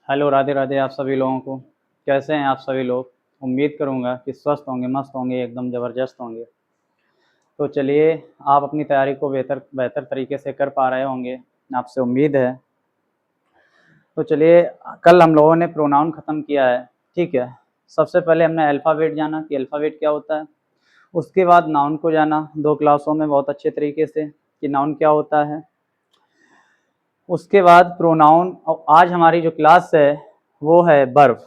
Hello, Radhe Radhe आप सभी लोगों को। कैसे हैं आप सभी लोग? उम्मीद करूंगा कि स्वस्थ होंगे, मस्त होंगे, एकदम ज़बरदस्त होंगे। तो चलिए, आप अपनी तैयारी को बेहतर बेहतर तरीके से कर पा रहे होंगे, आपसे उम्मीद है। तो चलिए, कल हम लोगों ने प्रोनाउन ख़त्म किया है, ठीक है। सबसे पहले हमने अल्फ़ाबेट जाना कि अल्फ़ाबेट क्या होता है। उसके बाद नाउन को जाना 2 क्लासों में बहुत अच्छे तरीके से कि नाउन क्या होता है। उसके बाद प्रोनाउन, और आज हमारी जो क्लास है वो है वर्ब,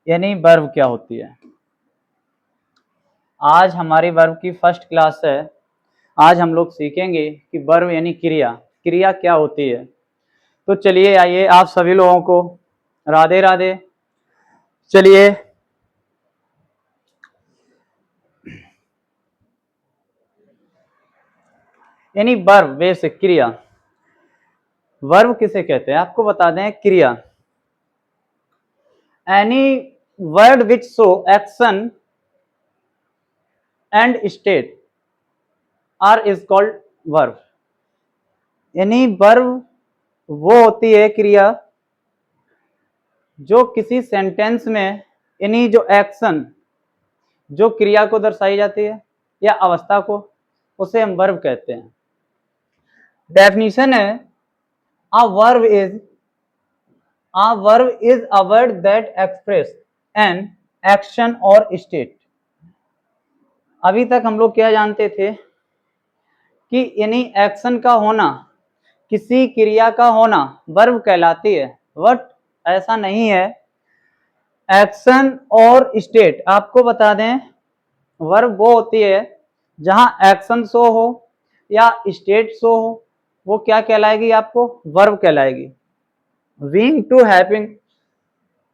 यानी वर्ब क्या होती है। आज हमारी वर्ब की फर्स्ट क्लास है। आज हम लोग सीखेंगे कि वर्ब यानी क्रिया, क्रिया क्या होती है। तो चलिए आइए, आप सभी लोगों को राधे राधे। चलिए, यानी वर्ब बेसिक क्रिया। वर्ब किसे कहते हैं आपको बता दें। क्रिया any word which show action and state are is called verb. यानी वर्ब वो होती है क्रिया जो किसी सेंटेंस में, यानी जो एक्शन, जो क्रिया को दर्शाई जाती है या अवस्था को, उसे हम वर्ब कहते हैं। डेफिनेशन है, a verb is a word that express an action और स्टेट। अभी तक हम लोग क्या जानते थे कि यानी एक्शन का होना, किसी क्रिया का होना वर्ब कहलाती है, बट ऐसा नहीं है। एक्शन और स्टेट आपको बता दें, वर्ब वो होती है जहां एक्शन शो हो या स्टेट शो हो, वो क्या कहलाएगी आपको? वर्ब कहलाएगी। Being to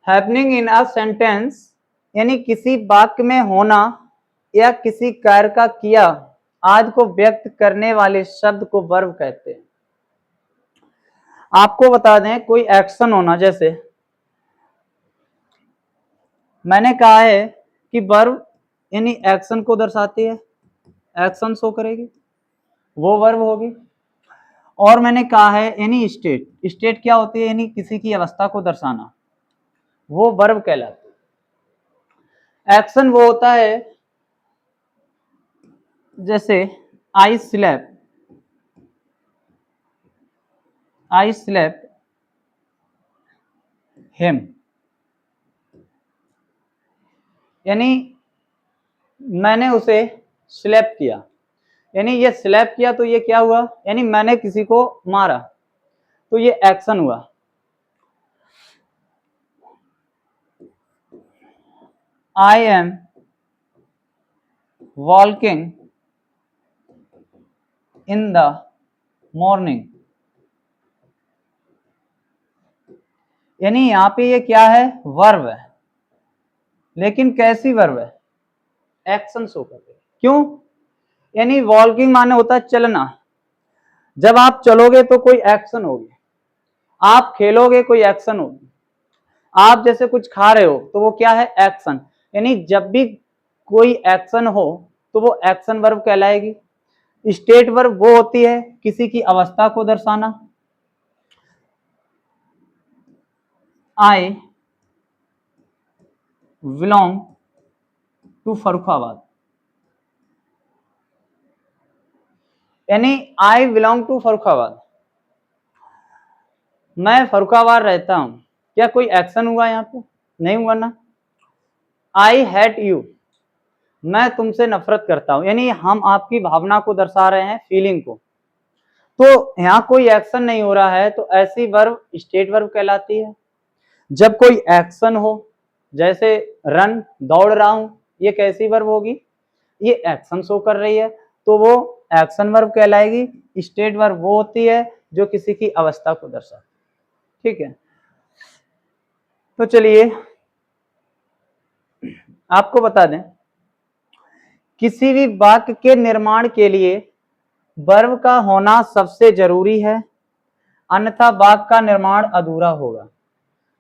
happening in a sentence, यानी किसी वाक्य में होना या किसी कार्य का किया आदि को व्यक्त करने वाले शब्द को वर्ब कहते हैं। आपको बता दें, कोई एक्शन होना, जैसे मैंने कहा है कि वर्ब यानी एक्शन को दर्शाती है, एक्शन शो करेगी, वो वर्ब होगी। और मैंने कहा है एनी स्टेट, स्टेट क्या होती है? यानी किसी की अवस्था को दर्शाना, वो वर्ब कहलाती है। एक्शन वो होता है जैसे आई स्लैप, हिम, यानी मैंने उसे स्लैप किया, यानी ये स्लैप किया तो ये क्या हुआ? यानी मैंने किसी को मारा, तो ये एक्शन हुआ। I am walking in the morning, यानी यहाँ पे ये क्या है? वर्ब है, लेकिन कैसी वर्ब है? एक्शन शो कर रही है। क्यों? यानी वॉकिंग माने होता है चलना। जब आप चलोगे तो कोई एक्शन होगी, आप खेलोगे कोई एक्शन होगी, आप जैसे कुछ खा रहे हो तो वो क्या है? एक्शन। यानी जब भी कोई एक्शन हो तो वो एक्शन वर्ब कहलाएगी। स्टेट वर्ब वो होती है किसी की अवस्था को दर्शाना। आई बिलोंग टू फरुखाबाद, यानी आई बिलोंग टू फरुखाबाद, मैं फरुखाबाद रहता हूं। क्या कोई एक्शन हुआ यहाँ पे? नहीं हुआ ना। आई हेट यू, मैं तुमसे नफरत करता हूं, यानी हम आपकी भावना को दर्शा रहे हैं, फीलिंग को। तो यहाँ कोई एक्शन नहीं हो रहा है, तो ऐसी वर्ब स्टेट वर्ब कहलाती है। जब कोई एक्शन हो, जैसे रन, दौड़ रहा हूं, ये कैसी वर्ब होगी? ये एक्शन शो कर रही है, तो वो एक्शन वर्ब कहलाएगी। स्टेट वर्ब वो होती है जो किसी की अवस्था को दर्शाती। ठीक है, तो चलिए आपको बता दें, किसी भी वाक्य के निर्माण के लिए वर्ब का होना सबसे जरूरी है, अन्यथा वाक्य का निर्माण अधूरा होगा।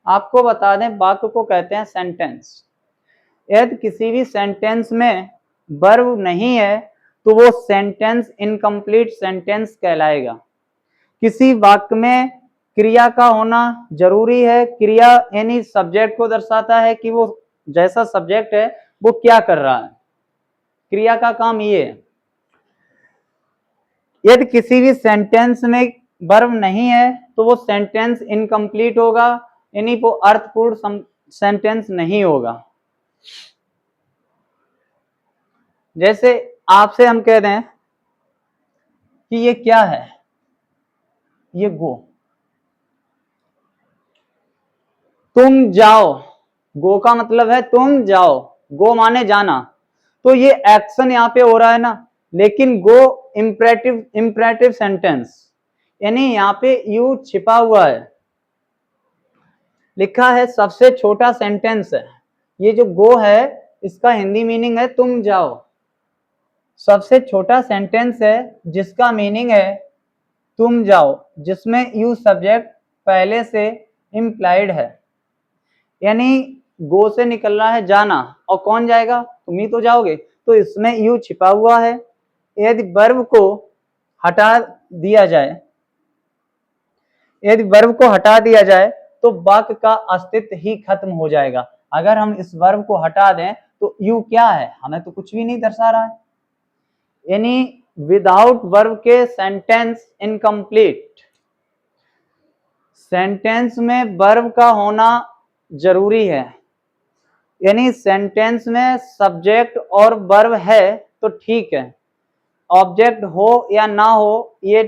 आपको बता दें, वाक्य को कहते हैं सेंटेंस। यदि किसी भी सेंटेंस में वर्ब नहीं है तो वो सेंटेंस इनकम्प्लीट सेंटेंस कहलाएगा। किसी वाक्य में क्रिया का होना जरूरी है। क्रिया यानी सब्जेक्ट को दर्शाता है कि वो जैसा सब्जेक्ट है वो क्या कर रहा है। क्रिया का काम ये है। यदि किसी भी सेंटेंस में वर्ब नहीं है तो वो सेंटेंस इनकम्प्लीट होगा, यानी वो अर्थपूर्ण सेंटेंस नहीं होगा। जैसे आपसे हम कह दें कि ये क्या है, ये गो, तुम जाओ, गो का मतलब है तुम जाओ, गो माने जाना, तो ये एक्शन यहाँ पे हो रहा है ना, लेकिन गो इंपरेटिव सेंटेंस, यानी यहाँ पे यू छिपा हुआ है, लिखा है सबसे छोटा सेंटेंस है। ये जो गो है इसका हिंदी मीनिंग है तुम जाओ, सबसे छोटा सेंटेंस है जिसका मीनिंग है तुम जाओ, जिसमें यू सब्जेक्ट पहले से इम्प्लाइड है, यानी गो से निकल रहा है जाना, और कौन जाएगा, तुम ही तो जाओगे, तो इसमें यू छिपा हुआ है। यदि वर्ब को हटा दिया जाए, यदि वर्ब को हटा दिया जाए तो वाक्य का अस्तित्व ही खत्म हो जाएगा। अगर हम इस वर्ब को हटा दें तो यू क्या है, हमें तो कुछ भी नहीं दर्शा रहा है, यानी विदाउट वर्ब के सेंटेंस इनकम्प्लीट। सेंटेंस में वर्ब का होना जरूरी है, यानी सेंटेंस में सब्जेक्ट और वर्ब है तो ठीक है, ऑब्जेक्ट हो या ना हो ये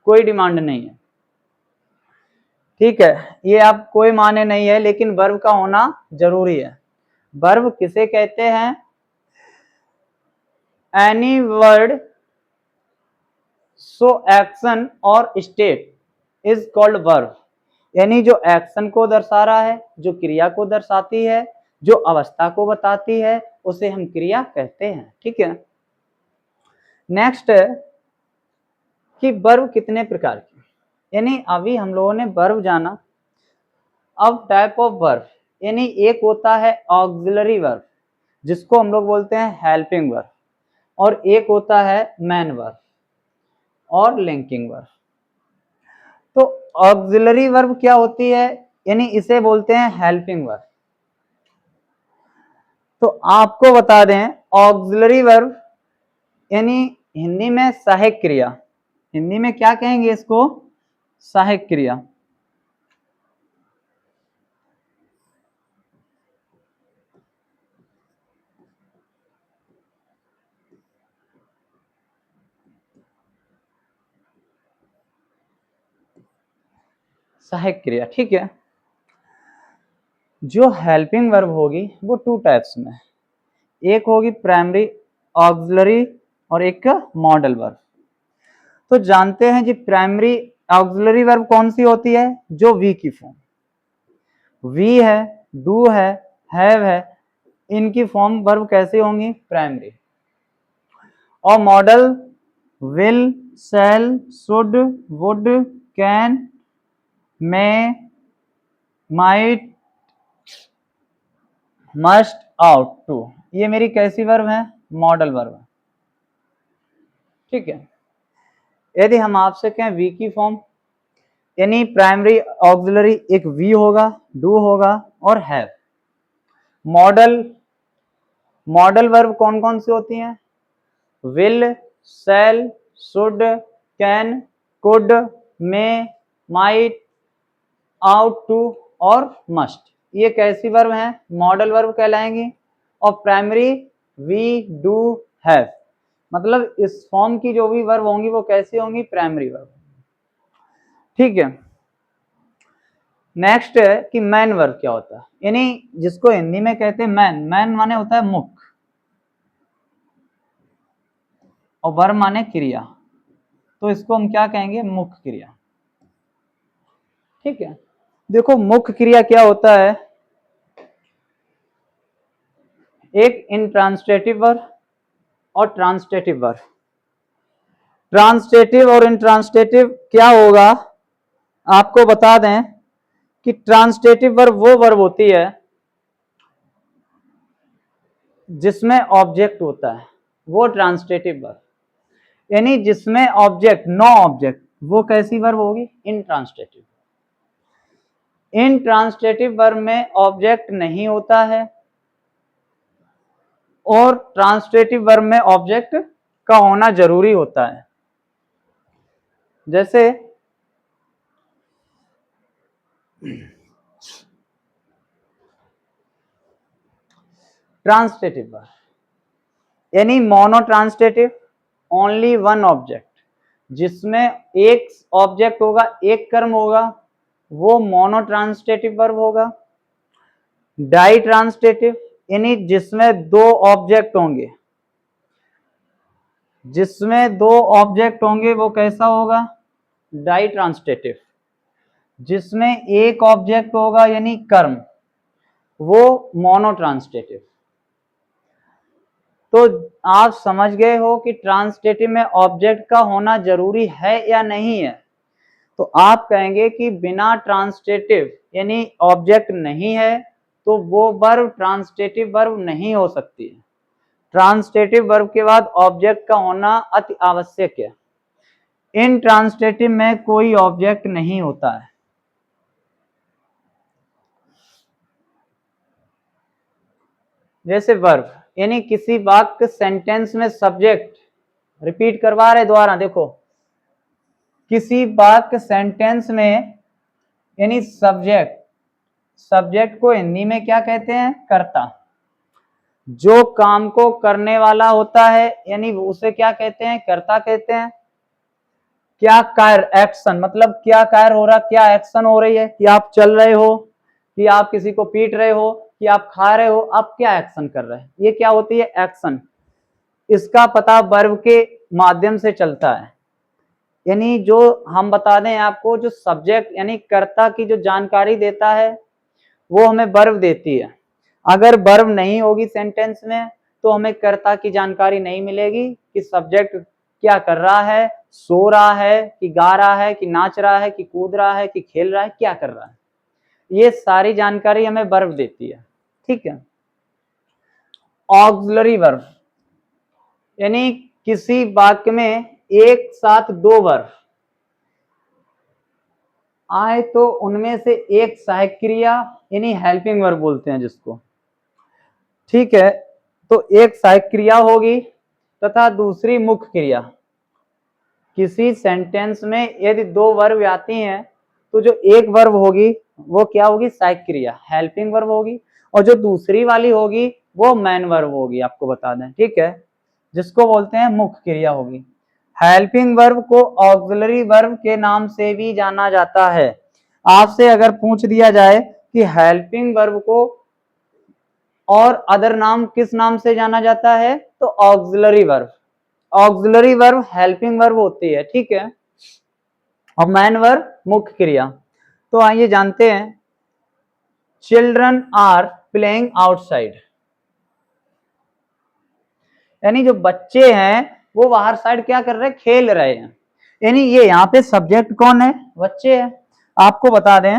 कोई डिमांड नहीं है, ठीक है, ये आप कोई माने नहीं है, लेकिन वर्ब का होना जरूरी है। वर्ब किसे कहते हैं, एनी वर्ड सो एक्शन और स्टेट इज कॉल्ड वर्ब, यानी जो एक्शन को दर्शा रहा है, जो क्रिया को दर्शाती है, जो अवस्था को बताती है, उसे हम क्रिया कहते हैं, ठीक है। नेक्स्ट है कि वर्ब कितने प्रकार के, यानी अभी हम लोगों ने वर्ब जाना। अब टाइप ऑफ वर्ब, यानी एक होता है ऑक्सिलरी वर्ब जिसको हम लोग बोलते हैं हेल्पिंग वर्ब, और एक होता है मेन वर्ब और लिंकिंग वर्ब। तो ऑक्सिलरी वर्ब क्या होती है, यानी इसे बोलते हैं हेल्पिंग वर्ब। तो आपको बता दें ऑक्सिलरी वर्ब यानी हिंदी में सहायक क्रिया, हिंदी में क्या कहेंगे इसको, सहायक क्रिया। सहायक क्रिया, ठीक है। जो हेल्पिंग वर्ब होगी वो टू टाइप्स में, एक होगी प्राइमरी ऑक्सिलरी और एक मॉडल वर्ब। तो जानते हैं जी प्राइमरी ऑक्सिलरी वर्ब कौन सी होती है, जो वी की फॉर्म, वी है, डू है, हैव है, इनकी फॉर्म वर्ब कैसी होंगी, प्राइमरी। और modal will, shall, should, would, can, may, might, must, ought to, ये मेरी कैसी वर्ब है, मॉडल वर्ब है, ठीक है। यदि हम आपसे कहें वी की फॉर्म, यानी प्राइमरी ऑक्सिलरी एक वी होगा, डू होगा और हैव। मॉडल वर्ब कौन कौन सी होती हैं, will, shall, should, can, could, may, might, ought to और मस्ट, ये कैसी वर्ब हैं, मॉडल वर्ब कहलाएंगी। और प्राइमरी वी, डू, हैव, मतलब इस फॉर्म की जो भी वर्ब होंगी वो कैसी होंगी, प्राइमरी वर्ब, ठीक है। नेक्स्ट है कि मैन वर्ब क्या होता है, यानी जिसको हिंदी में कहते हैं मैन, मैन माने होता है मुख और वर्ब माने क्रिया, तो इसको हम क्या कहेंगे, मुख्य क्रिया, ठीक है। देखो मुख्य क्रिया क्या होता है, एक इंट्रांसिटिव वर्ब और ट्रांसिटिव वर्ब। ट्रांसिटिव और इंट्रांसिटिव क्या होगा, आपको बता दें कि ट्रांसिटिव वर्ब वो वर्ब होती है जिसमें ऑब्जेक्ट होता है, वो ट्रांसिटिव वर्ब, यानी जिसमें ऑब्जेक्ट, नो ऑब्जेक्ट, वो कैसी वर्ब होगी? इंट्रांसिटिव। इंट्रांसिटिव वर्ब में ऑब्जेक्ट नहीं होता है और ट्रांसिटिव वर्ब में ऑब्जेक्ट का होना जरूरी होता है। जैसे ट्रांसिटिव वर्ब यानी मोनोट्रांसिटिव, ओनली वन ऑब्जेक्ट, जिसमें एक ऑब्जेक्ट होगा, एक कर्म होगा, वो मोनोट्रांसिटिव वर्ब होगा। डाई ट्रांसिटिव यानी जिसमें दो ऑब्जेक्ट होंगे, जिसमें दो ऑब्जेक्ट होंगे वो कैसा होगा? Ditransitive. जिसमें एक ऑब्जेक्ट होगा यानी कर्म, वो मोनोट्रांसिटिव। तो आप समझ गए हो कि ट्रांसिटिव में ऑब्जेक्ट का होना जरूरी है या नहीं है। तो आप कहेंगे कि बिना ट्रांसिटिव यानी ऑब्जेक्ट नहीं है तो वो वर्ब ट्रांसिटिव वर्ब नहीं हो सकती है। ट्रांसिटिव वर्ब के बाद ऑब्जेक्ट का होना अति आवश्यक है। इन ट्रांसिटिव में कोई ऑब्जेक्ट नहीं होता है। जैसे वर्ब यानी किसी वाक्य सेंटेंस में सब्जेक्ट, रिपीट करवा रहे दोबारा, देखो किसी वाक्य सेंटेंस में यानी सब्जेक्ट, सब्जेक्ट को हिंदी में क्या कहते हैं? कर्ता। जो काम को करने वाला होता है यानी उसे क्या कहते हैं? कर्ता कहते हैं। क्या कार्य, एक्शन, मतलब क्या कार्य हो रहा, क्या एक्शन हो रही है, कि आप चल रहे हो, कि आप किसी को पीट रहे हो, कि आप खा रहे हो, आप क्या एक्शन कर रहे हैं, ये क्या होती है? एक्शन। इसका पता वर्ब के माध्यम से चलता है। यानी जो हम बता दें आपको, जो सब्जेक्ट यानी कर्ता की जो जानकारी देता है वो हमें वर्ब देती है। अगर वर्ब नहीं होगी सेंटेंस में तो हमें कर्ता की जानकारी नहीं मिलेगी कि सब्जेक्ट क्या कर रहा है, सो रहा है, कि गा रहा है, कि नाच रहा है, कि कूद रहा है, कि खेल रहा है, क्या कर रहा है। ये सारी जानकारी हमें वर्ब देती है। ठीक है। ऑक्सिलरी वर्ब यानी किसी वाक्य में एक साथ दो वर्ब आए तो उनमें से एक सहायक क्रिया यानी हेल्पिंग वर्ब बोलते हैं जिसको। ठीक है। तो एक सहायक क्रिया होगी तथा दूसरी मुख्य क्रिया। किसी सेंटेंस में यदि दो वर्ब आती हैं तो जो एक वर्ब होगी वो क्या होगी? सहायक क्रिया, हेल्पिंग वर्ब होगी, और जो दूसरी वाली होगी वो मेन वर्ब होगी, आपको बता दें। ठीक है, जिसको बोलते हैं मुख्य क्रिया होगी। हेल्पिंग वर्ब को ऑक्सिलरी वर्ब के नाम से भी जाना जाता है। आपसे अगर पूछ दिया जाए कि हेल्पिंग वर्ब को और अदर नाम किस नाम से जाना जाता है, तो auxiliary verb. Auxiliary verb helping verb होती है। ठीक है, और मेन वर्ब मुख्य क्रिया। तो आइए जानते हैं। चिल्ड्रन आर प्लेइंग आउटसाइड यानी जो बच्चे हैं वो बाहर साइड क्या कर रहे हैं? खेल रहे हैं। यानी ये यहाँ पे सब्जेक्ट कौन है? बच्चे हैं। आपको बता दें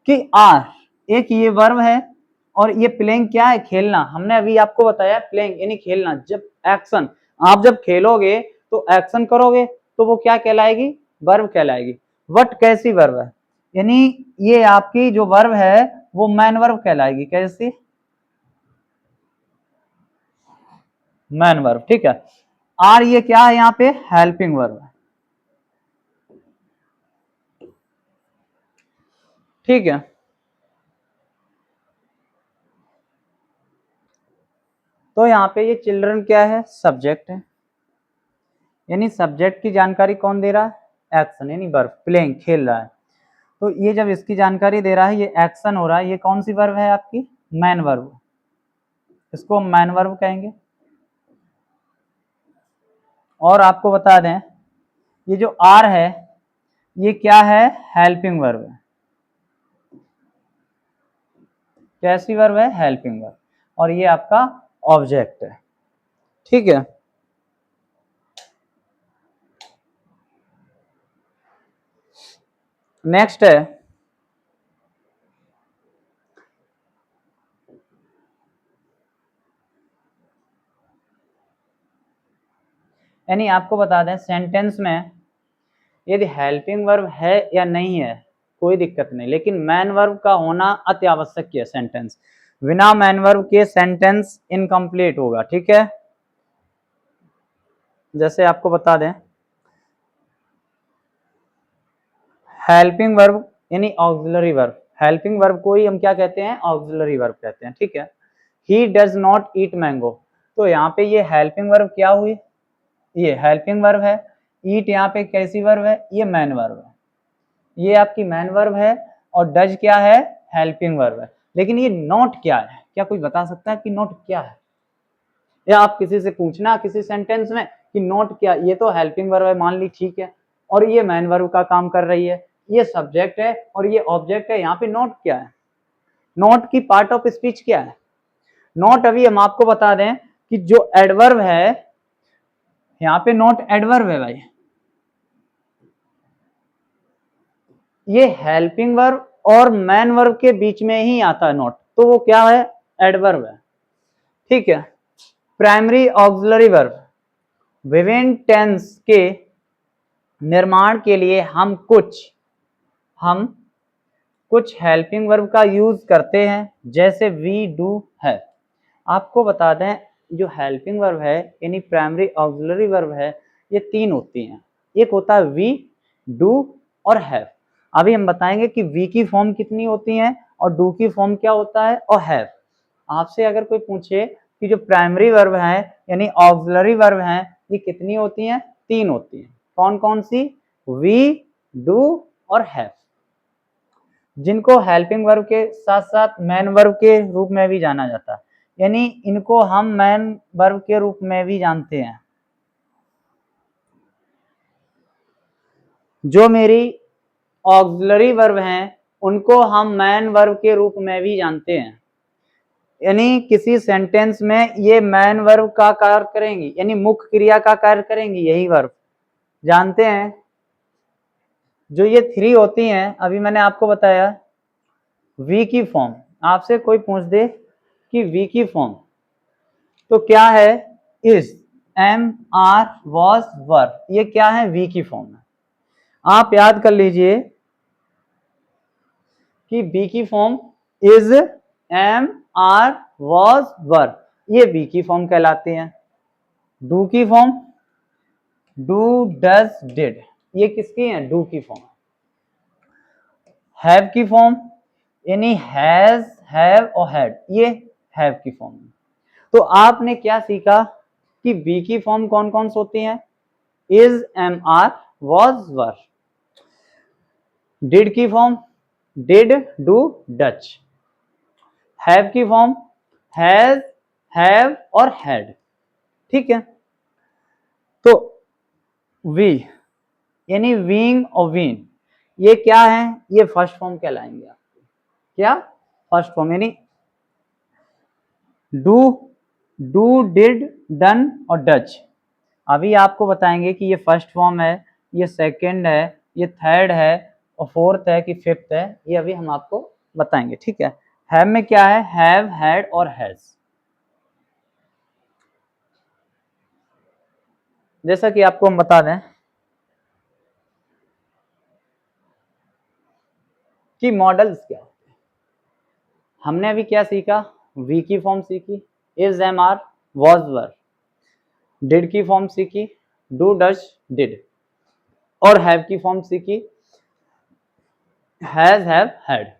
कि आर एक ये वर्ब है और ये प्लेइंग क्या है? खेलना। हमने अभी आपको बताया प्लेइंग यानी खेलना। जब एक्शन, आप जब खेलोगे तो एक्शन करोगे तो वो क्या कहलाएगी? वर्ब कहलाएगी। वट कैसी वर्ब है? यानी ये आपकी जो वर्ब है वो मैन वर्ब कहलाएगी। कैसी? Main verb. ठीक है। आर ये क्या है? यहाँ पे हेल्पिंग वर्ब है। ठीक है। तो यहाँ पे ये चिल्ड्रन क्या है? सब्जेक्ट है। यानी सब्जेक्ट की जानकारी कौन दे रहा है? एक्शन यानी वर्ब, प्लेइंग खेल रहा है। तो ये जब इसकी जानकारी दे रहा है, ये एक्शन हो रहा है, ये कौन सी वर्ब है आपकी? Man verb. इसको हम मैन वर्ब कहेंगे। और आपको बता दें ये जो आर है ये क्या है? हेल्पिंग वर्ब है। कैसी वर्ब है? Helping verb. और ये आपका ऑब्जेक्ट है। ठीक है। नेक्स्ट है यानी आपको बता दें सेंटेंस में यदि हेल्पिंग वर्ब है या नहीं है कोई दिक्कत नहीं, लेकिन मैन वर्ब का होना अति आवश्यक है। सेंटेंस बिना मैन वर्ब के सेंटेंस इनकम्प्लीट होगा, ठीक है। जैसे आपको बता दें हेल्पिंग वर्ब यानी ऑक्सिलरी वर्ब, हेल्पिंग वर्ब को ही हम क्या कहते हैं, ऑक्सिलरी वर्ब कहते हैं, ठीक है। He does not eat mango, तो यहाँ पे ये हेल्पिंग वर्ब क्या हुई, ये हेल्पिंग वर्ब है। ईट यहाँ पे कैसी वर्ब है, ये मैन वर्ब है, ये आपकी मैन वर्ब है। और डज क्या है, हेल्पिंग वर्ब है। लेकिन ये नॉट क्या है, क्या कोई बता सकता है कि नॉट क्या है? या आप किसी से पूछना किसी सेंटेंस में कि नॉट क्या, ये तो हेल्पिंग वर्ब है मान ली, ठीक है, और ये मैन वर्ब का काम कर रही है, ये सब्जेक्ट है और ये ऑब्जेक्ट है, यहाँ पे नॉट क्या है, नॉट की पार्ट ऑफ स्पीच क्या है? नॉट अभी हम आपको बता दें कि जो एडवर्ब है, यहाँ पे नॉट एडवर्ब है भाई, ये हेल्पिंग वर्ब और मैन वर्ब के बीच में ही आता है नॉट, तो वो क्या है, एडवर्ब है, ठीक है। प्राइमरी ऑक्सिलरी वर्ब, विभिन्न टेंस के निर्माण के लिए हम कुछ हेल्पिंग वर्ब का यूज करते हैं, जैसे वी डू है। आपको बता दें जो हेल्पिंग वर्ब है यानी प्राइमरी ऑक्सिलरी वर्ब है, ये तीन होती हैं, एक होता है वी, डू और हैव। अभी हम बताएंगे कि वी की फॉर्म कितनी होती हैं और डू की फॉर्म क्या होता है और हैव। आपसे अगर कोई पूछे कि जो प्राइमरी वर्ब है यानी ऑक्सिलरी वर्ब है ये कितनी होती हैं, तीन होती हैं। कौन कौन सी, वी, डू और हैव, जिनको हेल्पिंग वर्ब के साथ साथ मैन वर्ब के रूप में भी जाना जाता है, यानी इनको हम मैन वर्ब के रूप में भी जानते हैं। जो मेरी ऑक्सिलरी वर्ब हैं उनको हम मैन वर्ब के रूप में भी जानते हैं, यानी किसी सेंटेंस में ये मैन वर्ब का कार्य करेंगी, यानी मुख्य क्रिया का कार्य करेंगी यही वर्ब, जानते हैं। जो ये थ्री होती हैं अभी मैंने आपको बताया, वी की फॉर्म, आपसे कोई पूछ दे कि वी की फॉर्म तो क्या है, is, am, are, was, were, ये क्या है, वी की फॉर्म है। आप याद कर लीजिए कि बी की form is, am, are, was, were, ये बी की फॉर्म कहलाते हैं। डू की फॉर्म डू, डज, डिड, ये किसकी है, डू की फॉर्म। हैव की फॉर्म यानी हैज, हैव और हैड, ये हैव की फॉर्म है। तो आपने क्या सीखा कि बी की फॉर्म कौन कौन सी होती हैं, is, am, are, was, were. Did की form did, do, does. Have की फॉर्म हैज, हैव और हैड, ठीक है। तो वी यानी वीइंग और वीन, ये क्या है, ये फर्स्ट फॉर्म कहलाएंगे आपके, क्या, फर्स्ट फॉर्म, यानी डू, डू, डिड, डन और डच। अभी आपको बताएंगे कि ये फर्स्ट फॉर्म है, ये सेकंड है, ये थर्ड है और फोर्थ है कि फिफ्थ है, ये अभी हम आपको बताएंगे, ठीक है। हैव में क्या है, हैव, हैड और हैज। जैसा कि आपको हम बता दें कि मॉडल्स क्या होते हैं, हमने अभी क्या सीखा, वी की फॉर्म सीखी, is, am, are, was, were. Did की फॉर्म सीखी, डू, डज, डिड। और हैव की फॉर्म सीखी, हैज, हैव, हैड।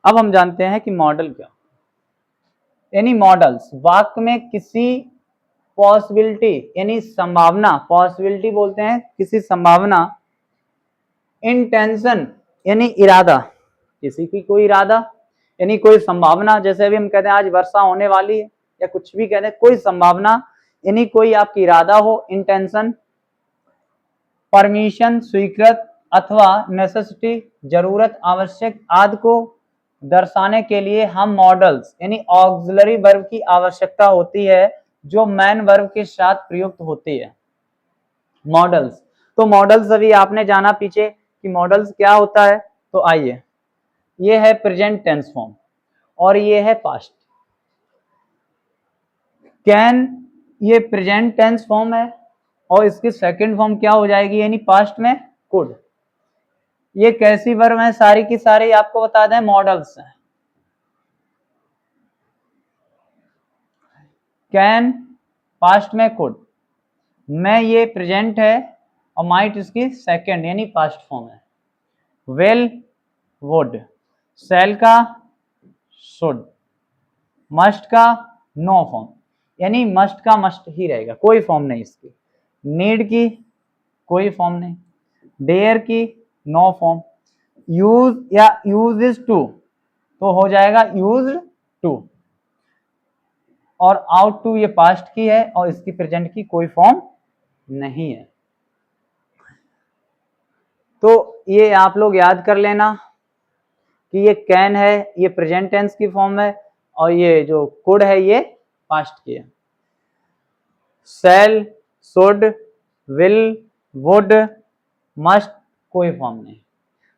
अब हम जानते हैं कि मॉडल क्या, यानी मॉडल्स वाक्य में किसी पॉसिबिलिटी यानी संभावना, पॉसिबिलिटी बोलते हैं किसी संभावना, इंटेंशन यानी इरादा, किसी की कोई इरादा यानी कोई संभावना, जैसे अभी हम कहते हैं आज वर्षा होने वाली है या कुछ भी कहते हैं, कोई संभावना यानी कोई आपकी इरादा हो, इंटेंशन। परमिशन स्वीकृत अथवा नेसेसिटी जरूरत, आवश्यक आदि को दर्शाने के लिए हम मॉडल्स यानी ऑक्सिलरी वर्ब की आवश्यकता होती है जो मैन वर्ब के साथ प्रयुक्त होती है। मॉडल्स, तो मॉडल्स अभी आपने जाना पीछे कि मॉडल्स क्या होता है, तो आइए, ये है प्रेजेंट टेंस फॉर्म और ये है पास्ट। कैन, ये प्रेजेंट टेंस फॉर्म है और इसकी सेकंड फॉर्म क्या हो जाएगी, यानी पास्ट में कुड। ये कैसी वर्ब है, सारी की सारी आपको बता दें मॉडल्स हैं। कैन पास्ट में कुड, मैं ये प्रेजेंट है और माइट इसकी सेकंड यानी पास्ट फॉर्म है। विल वुड, शैल का शुड, मस्ट का नो फॉर्म, यानी मस्ट का मस्ट ही रहेगा, कोई फॉर्म नहीं इसकी। नीड की कोई फॉर्म नहीं, डेयर की नो फॉर्म, यूज या यूज टू तो हो जाएगा यूज्ड टू, और आउट टू ये पास्ट की है और इसकी प्रेजेंट की कोई फॉर्म नहीं है। तो ये आप लोग याद कर लेना कि ये कैन है ये प्रेजेंट टेंस की फॉर्म है और ये जो कुड है ये पास्ट की है। शैल, शुड, विल, वुड, मस्ट कोई फॉर्म नहीं।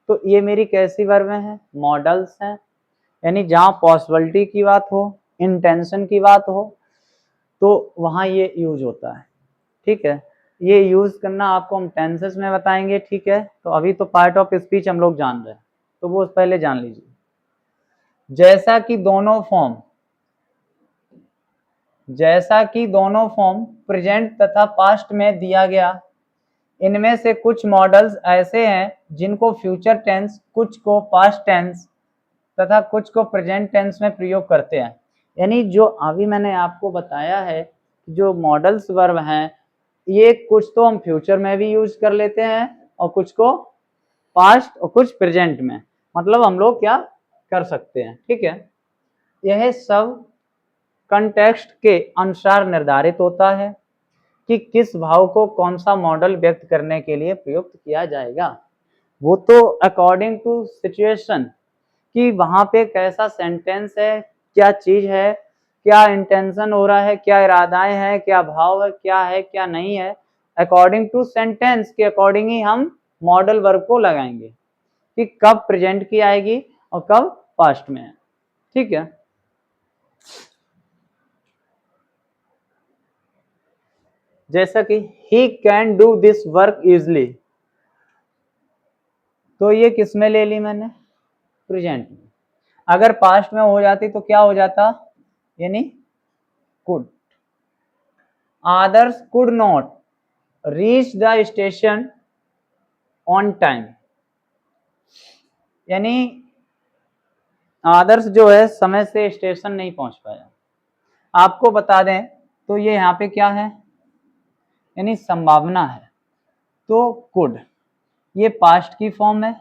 तो ये मेरी कैसी वर्ब है, मॉडल्स हैं, यानी जहां पॉसिबिलिटी की बात हो, इंटेंशन की बात हो तो वहां ये यूज होता है। ठीक है, ये यूज करना आपको हम टेंसेस में बताएंगे। ठीक है, तो अभी तो पार्ट ऑफ स्पीच हम लोग जान रहे हैं तो वो पहले जान लीजिए। जैसा कि दोनों फॉर्म प्रेजेंट तथा पास्ट में दिया गया, इनमें से कुछ मॉडल्स ऐसे हैं जिनको फ्यूचर टेंस, कुछ को पास्ट टेंस तथा कुछ को प्रेजेंट टेंस में प्रयोग करते हैं। यानी जो अभी मैंने आपको बताया है जो मॉडल्स वर्ब हैं ये कुछ तो हम फ्यूचर में भी यूज कर लेते हैं और कुछ को पास्ट और कुछ प्रेजेंट में, मतलब हम लोग क्या कर सकते हैं। ठीक है, यह सब कंटेक्स्ट के अनुसार निर्धारित होता है कि किस भाव को कौन सा मॉडल व्यक्त करने के लिए प्रयुक्त किया जाएगा। वो तो अकॉर्डिंग टू सिचुएशन कि वहां पे कैसा सेंटेंस है, क्या चीज है, क्या इंटेंशन हो रहा है, क्या इरादाएं हैं, क्या भाव है क्या नहीं है, अकॉर्डिंग टू सेंटेंस के अकॉर्डिंग ही हम मॉडल वर्ब को लगाएंगे कि कब प्रेजेंट की आएगी और कब पास्ट में है। ठीक है, जैसा कि he can do this work easily, तो ये किस में ले ली मैंने, प्रेजेंट में। अगर पास्ट में हो जाती तो क्या हो जाता, यानी could. others could not reach the station on time, यानी आदर्श जो है समय से स्टेशन नहीं पहुंच पाया। आपको बता दें तो ये यहाँ पे क्या है, यानी संभावना है। तो कुड ये पास्ट की फॉर्म है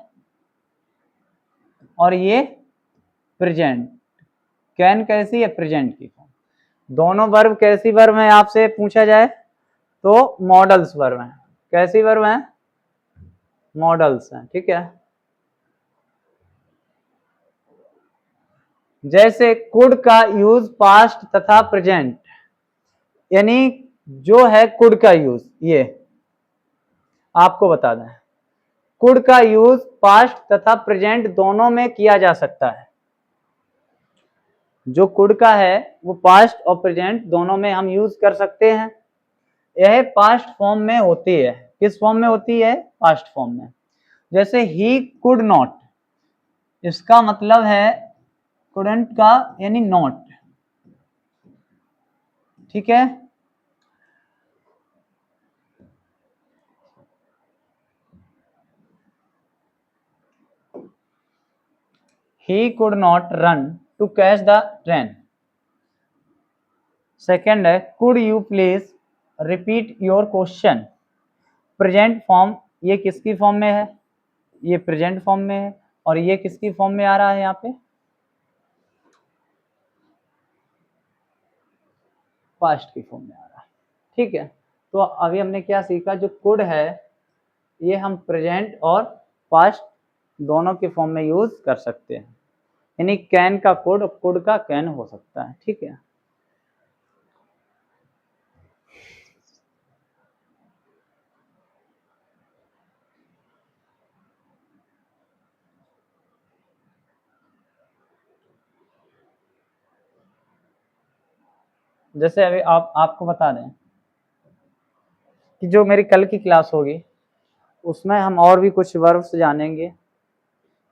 और ये प्रेजेंट, कैन कैसी है, प्रेजेंट की फॉर्म। दोनों वर्ब कैसी वर्ब है आपसे पूछा जाए तो मॉडल्स वर्ब है। कैसी वर्ब है, मॉडल्स हैं। ठीक है, जैसे कुड का यूज पास्ट तथा प्रेजेंट, यानी जो है कुड का यूज, ये आपको बता दें कुड का यूज पास्ट तथा प्रेजेंट दोनों में किया जा सकता है। जो कुड का है वो पास्ट और प्रेजेंट दोनों में हम यूज कर सकते हैं। यह पास्ट फॉर्म में होती है। किस फॉर्म में होती है, पास्ट फॉर्म में। जैसे ही कुड नॉट, इसका मतलब है कुडंट का यानी नॉट। ठीक है, he could not run to catch the train। Second है could you please repeat your question। Present form ये किसकी फॉर्म में है, ये प्रेजेंट फॉर्म में है और ये किसकी फॉर्म में आ रहा है, यहाँ पे पास्ट की फॉर्म में आ रहा है। ठीक है, तो अभी हमने क्या सीखा, जो कुड है ये हम प्रेजेंट और पास्ट दोनों के फॉर्म में यूज कर सकते हैं, यानी कैन का कुड और कुड का कैन हो सकता है। ठीक है, जैसे अभी आपको बता दें कि जो मेरी कल की क्लास होगी उसमें हम और भी कुछ वर्ब्स जानेंगे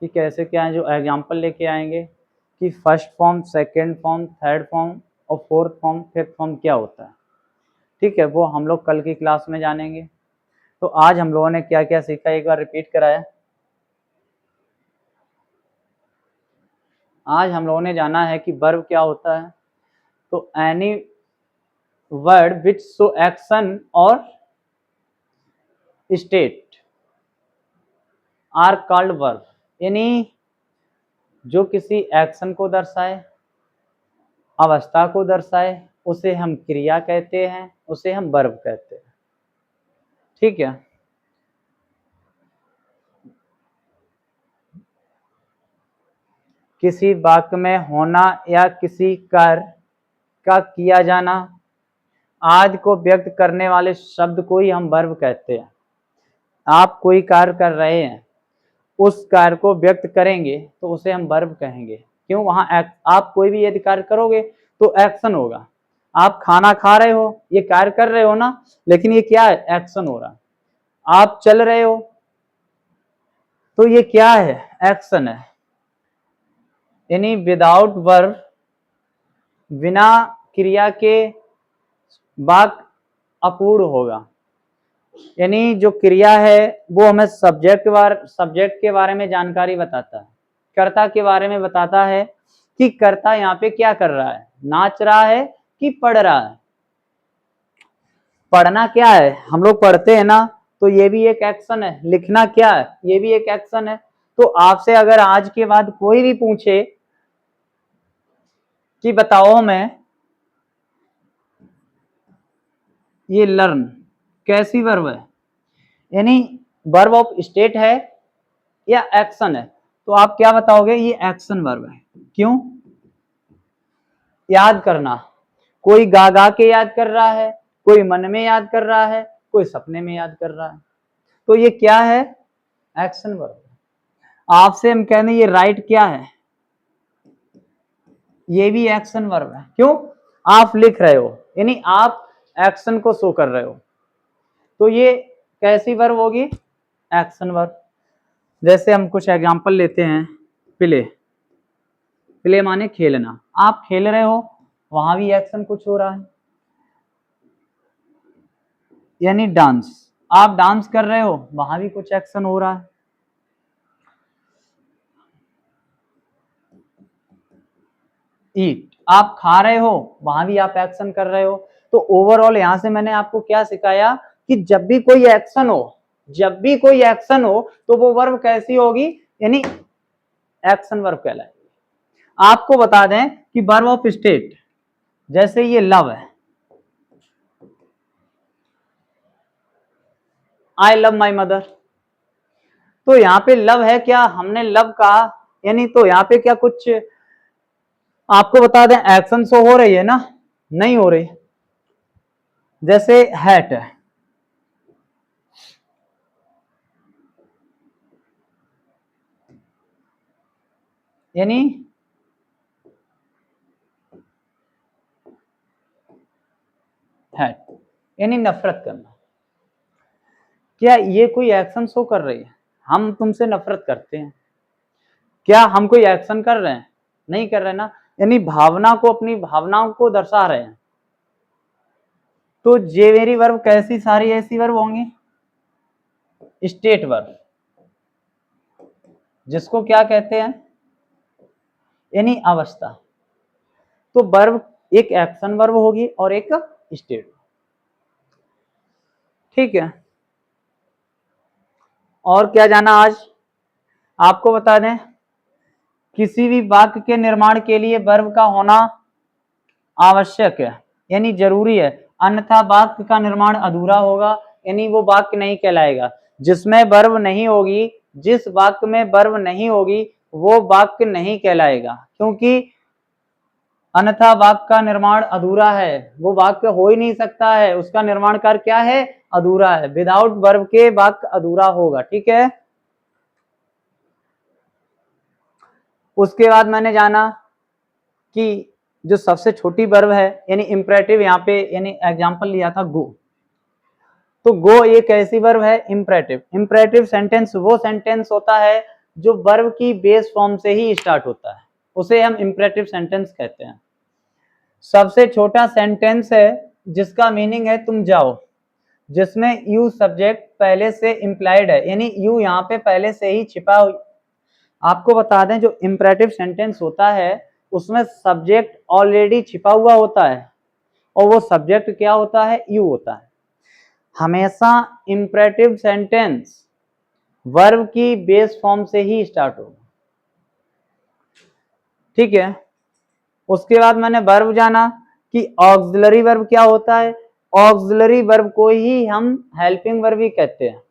कि कैसे क्या है, जो एग्जाम्पल लेके आएंगे कि first form, second form, third form और फोर्थ फॉर्म, फिफ्थ फॉर्म क्या होता है। ठीक है, वो हम लोग कल की क्लास में जानेंगे। तो आज हम लोगों ने क्या क्या सीखा, एक बार रिपीट कराया। आज हम लोगों ने जाना है कि वर्ब क्या होता है। तो any word which show action और स्टेट आर कॉल्ड वर्ब, यानी जो किसी एक्शन को दर्शाए, अवस्था को दर्शाए, उसे हम क्रिया कहते हैं, उसे हम वर्ब कहते हैं। ठीक है, किसी वाक्य में होना या किसी कार्य का किया जाना आदि को व्यक्त करने वाले शब्द को ही हम वर्ब कहते हैं। आप कोई कार्य कर रहे हैं, उस कार्य को व्यक्त करेंगे तो उसे हम वर्ब कहेंगे। क्यों? वहां आप कोई भी यदि कार्य करोगे तो एक्शन होगा। आप खाना खा रहे हो, ये कार्य कर रहे हो ना, लेकिन ये क्या है? एक्शन हो रहा है। आप चल रहे हो तो ये क्या है? एक्शन है। यानी विदाउट वर्ब, बिना क्रिया के वाक्य अपूर्ण होगा। यानी जो क्रिया है वो हमें सब्जेक्ट के बारे में जानकारी बताता है, कर्ता के बारे में बताता है कि कर्ता यहाँ पे क्या कर रहा है, नाच रहा है कि पढ़ रहा है। पढ़ना क्या है? हम लोग पढ़ते हैं ना, तो ये भी एक एक्शन है। लिखना क्या है? ये भी एक एक्शन है। तो आपसे अगर आज के बाद कोई भी पूछे कि बताओ मैं ये लर्न कैसी वर्ब है, यानी वर्ब ऑफ स्टेट है या एक्शन है, तो आप क्या बताओगे? ये एक्शन वर्ब है। क्यों? याद करना, कोई गा गा के याद कर रहा है, कोई मन में याद कर रहा है, कोई सपने में याद कर रहा है, तो ये क्या है? Action verb. आपसे हम कहने ये राइट क्या है, ये भी एक्शन वर्ब है। क्यों? आप लिख रहे हो, यानी आप एक्शन को शो कर रहे हो, तो ये कैसी वर्ब होगी? Action verb. जैसे हम कुछ एग्जांपल लेते हैं। प्ले, प्ले माने खेलना। आप खेल रहे हो, वहां भी एक्शन कुछ हो रहा है। यानी डांस, आप डांस कर रहे हो, वहां भी कुछ एक्शन हो रहा है। ईट, आप खा रहे हो, वहां भी आप एक्शन कर रहे हो। तो ओवरऑल यहां से मैंने आपको क्या सिखाया कि जब भी कोई एक्शन हो, जब भी कोई एक्शन हो तो वो वर्ब कैसी होगी? यानी एक्शन वर्ब कहलाएगी। आपको बता दें कि वर्ब ऑफ स्टेट, जैसे ये लव है, आई लव माई मदर, तो यहाँ पे लव है, क्या हमने लव कहा? यानी तो यहाँ पे क्या कुछ आपको बता दें एक्शन शो हो रही है ना? नहीं हो रही। जैसे हैट है, यानी हैट यानी नफरत करना। क्या ये कोई एक्शन शो कर रही है? हम तुमसे नफरत करते हैं, क्या हम कोई एक्शन कर रहे हैं? नहीं कर रहे ना, यानी भावना को, अपनी भावनाओं को दर्शा रहे हैं। तो जे मेरी वर्ब कैसी सारी ऐसी वर्ब होंगी? स्टेट वर्ब, जिसको क्या कहते हैं? यानी अवस्था। तो वर्ब एक एक्शन वर्ब होगी और एक स्टेट। ठीक है, और क्या जाना आज? आपको बता दें किसी भी वाक्य के निर्माण के लिए वर्ब का होना आवश्यक है, यानी जरूरी है, अन्यथा वाक्य का निर्माण अधूरा होगा, यानी वो वाक्य नहीं कहलाएगा। जिसमें वर्ब नहीं होगी, जिस वाक्य में वर्ब नहीं होगी, वो वाक्य नहीं कहलाएगा, क्योंकि अन्यथा वाक्य का निर्माण अधूरा है। वो वाक्य हो ही नहीं सकता है, उसका निर्माण कार्य क्या है? अधूरा है। विदाउट वर्ब के वाक्य अधूरा होगा। ठीक है, उसके बाद मैंने जाना कि जो सबसे छोटी वर्ब है, यानी इंपरेटिव, यहाँ पे यानी एग्जांपल लिया था गो। तो गो एक ऐसी वर्ब है इम्परेटिव। इम्परेटिव सेंटेंस वो सेंटेंस होता है जो वर्ब की बेस फॉर्म से ही स्टार्ट होता है, उसे हम इम्परेटिव सेंटेंस कहते हैं। सबसे छोटा सेंटेंस है जिसका मीनिंग है तुम जाओ, जिसमें यू सब्जेक्ट पहले से इम्प्लाइड है, यानी यू यहाँ पे पहले से ही छिपा। आपको बता दें जो इम्परेटिव सेंटेंस होता है उसमें सब्जेक्ट ऑलरेडी छिपा हुआ होता है, और वो सब्जेक्ट क्या होता है, यू होता है। हमेशा इम्परेटिव सेंटेंस वर्ब की बेस फॉर्म से ही स्टार्ट होगा, ठीक है। उसके बाद मैंने वर्ब जाना कि ऑक्सिलरी वर्ब क्या होता है। ऑक्सिलरी वर्ब को ही हम हेल्पिंग वर्ब भी कहते हैं।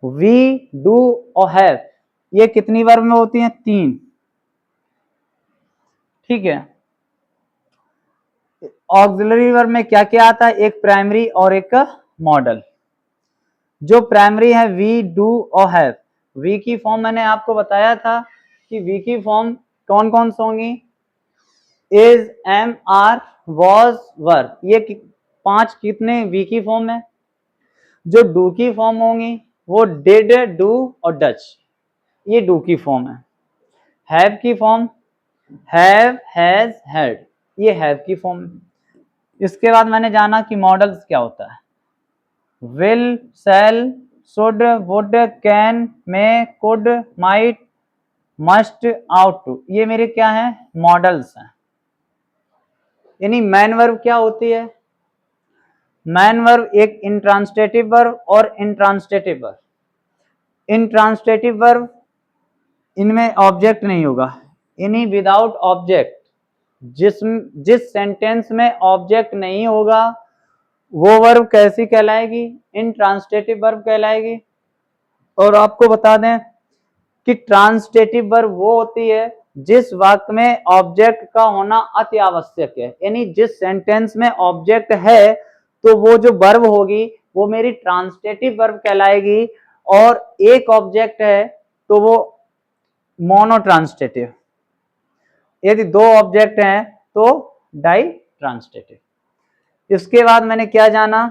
वी, डू और हैव, ये कितनी वर्ब में होती हैं, 3, ठीक है। ऑक्सिलरी वर्ब में क्या क्या आता है, एक प्राइमरी और एक मॉडल। जो प्राइमरी है वी, डू और हैव, वी की फॉर्म मैंने आपको बताया था कि वी की फॉर्म कौन कौन सी होंगी, is, am, are, was, were, ये 5 कितने वी की फॉर्म है। जो डू की फॉर्म होंगी वो डिड, डू और डच, ये डू की फॉर्म है। हैव की फॉर्म हैव, हैज, हैड, ये हैव की फॉर्म है। इसके बाद मैंने जाना कि मॉडल्स क्या होता है। Will, shall, should, would, can, may, could, might, must, ought to, ये मेरे क्या हैं, मॉडल्स हैं। यानी मैन वर्ब क्या होती है, मैन वर्ब एक इंट्रांसटेटिव वर्ब और इंट्रांसटेटिव वर्ब। इंट्रांसटेटिव वर्ब इनमें ऑब्जेक्ट नहीं होगा, यानी विदाउट ऑब्जेक्ट, जिस सेंटेंस में ऑब्जेक्ट नहीं होगा वो वर्ब कैसी कहलाएगी, इंट्रांसटेटिव वर्ब कहलाएगी। और आपको बता दें कि ट्रांसटेटिव वर्ब वो होती है जिस वाक्य में ऑब्जेक्ट का होना अति आवश्यक है, यानी जिस सेंटेंस में ऑब्जेक्ट है तो वो जो वर्ब होगी वो मेरी ट्रांसटेटिव वर्ब कहलाएगी, और एक ऑब्जेक्ट है तो वो मोनो ट्रांसटेटिव, यदि 2 ऑब्जेक्ट हैं तो डाई ट्रांसटेटिव। इसके बाद मैंने क्या जाना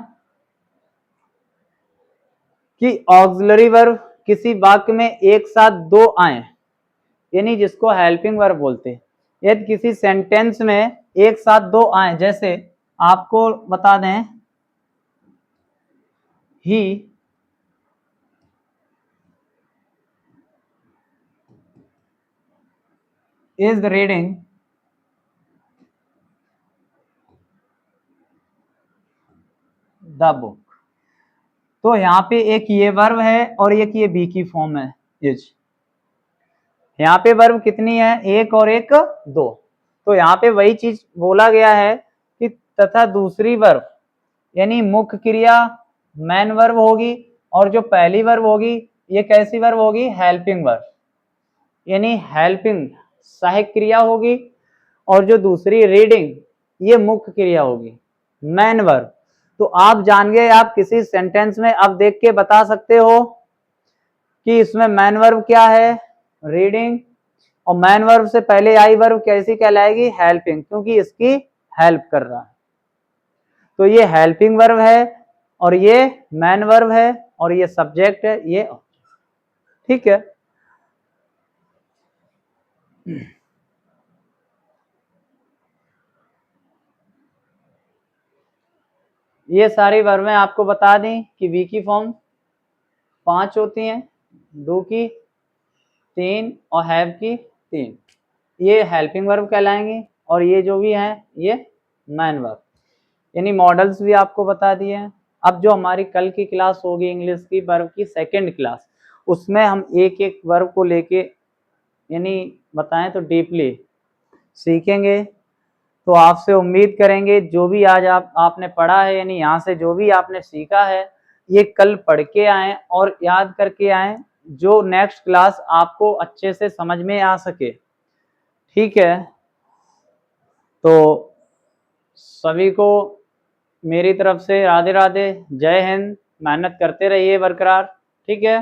कि ऑक्सिलरी वर्ब किसी वाक्य में एक साथ 2 आए, यानी जिसको हेल्पिंग वर्ब बोलते हैं। यदि किसी सेंटेंस में एक साथ 2 आए, जैसे आपको बता दें he is reading the book, तो यहाँ पे एक ये वर्ब है और एक ये बी की फॉर्म है इज। यहाँ पे वर्ब कितनी है, एक और एक 2, तो यहाँ पे वही चीज बोला गया है कि तथा दूसरी वर्ब यानी मुख्य क्रिया मैन वर्ब होगी, और जो पहली वर्ब होगी ये कैसी वर्ब होगी, हेल्पिंग वर्ब, यानी हेल्पिंग सहायक क्रिया होगी, और जो दूसरी रीडिंग ये मुख्य क्रिया होगी मैन वर्ब। तो आप जान गए, आप किसी सेंटेंस में अब देख के बता सकते हो कि इसमें मैन वर्ब क्या है, रीडिंग, और मैन वर्ब से पहले आई वर्ब कैसी कहलाएगी, हेल्पिंग, क्योंकि इसकी हेल्प कर रहा है। तो ये हेल्पिंग वर्ब है और ये मैन वर्ब है और ये सब्जेक्ट है, ये ठीक है। ये सारी वर्बें आपको बता दी कि वी की फॉर्म 5 होती हैं, डू की 3 और हैव की 3, ये हेल्पिंग वर्ब कहलाएंगे, और ये जो भी हैं ये मैन वर्ब, यानी मॉडल्स भी आपको बता दिए हैं। अब जो हमारी कल की क्लास होगी इंग्लिश की वर्ब की सेकंड क्लास, उसमें हम एक एक वर्ब को लेके यानी बताएं तो डीपली सीखेंगे। तो आपसे उम्मीद करेंगे जो भी आज आपने पढ़ा है, यानी यहाँ से जो भी आपने सीखा है ये कल पढ़ के आए और याद करके आए, जो नेक्स्ट क्लास आपको अच्छे से समझ में आ सके, ठीक है। तो सभी को मेरी तरफ से राधे राधे, जय हिंद, मेहनत करते रहिए बरकरार, ठीक है।